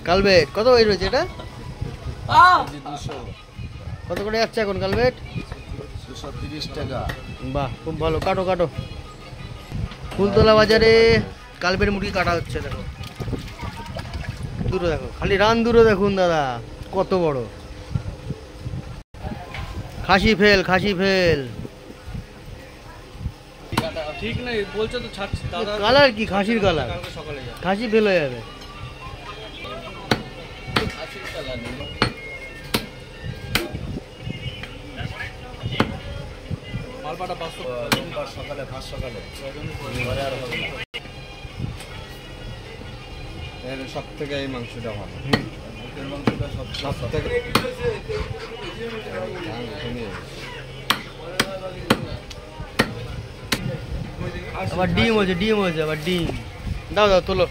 কালবেট কত ওই রয়েছে এটা? কত করে যাচ্ছে এখন কালবেট? 230 টাকা। বাহ, খুব ভালো। কাটো কাটো। ফুলতলা বাজারে কালবেট মুরগি কাটা হচ্ছে। দেখো দূরে, দেখো খালি রান দূরে দেখুন দাদা, কত বড় খাসি ফেল, খাসি ফেল। ঠিক নাই বলছো তো, ছাড়ছি দাদা। কালার কি? খাসির কালার। কালকে সকালে যাবে। খাসি ফেল হয়ে যাবে। খাসির কালার নেই। মালপাটা 500 রোববার সকালে, ভাত সকালে পরে আর হবে না। এর সব থেকে এই মাংসটা ভালো। বুকের মাংসটা সব থেকে আবার ডিম হয়েছে, ডিম হয়েছে, আবার ডিম। দাও দাও তোলো।